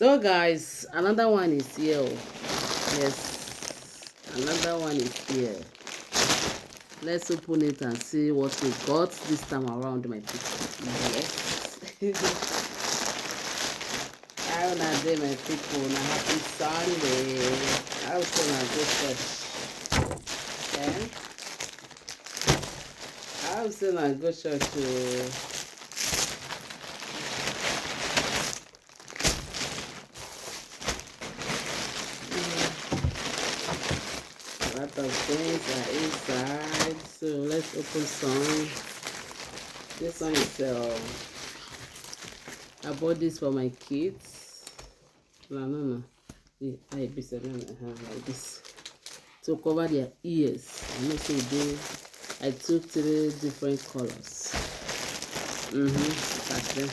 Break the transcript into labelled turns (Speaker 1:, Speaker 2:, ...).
Speaker 1: So guys, another one is here. Yes, another one is here. Let's open it and see what we got this time around, my people. Yes. I wanna do my people on a happy Sunday. I also wanna go church. Okay. I also wanna go church. A lot of things are inside, so let's open some. This one is I bought this for my kids. No. Like this to cover their ears. I know so I took 3 different colors. That's them.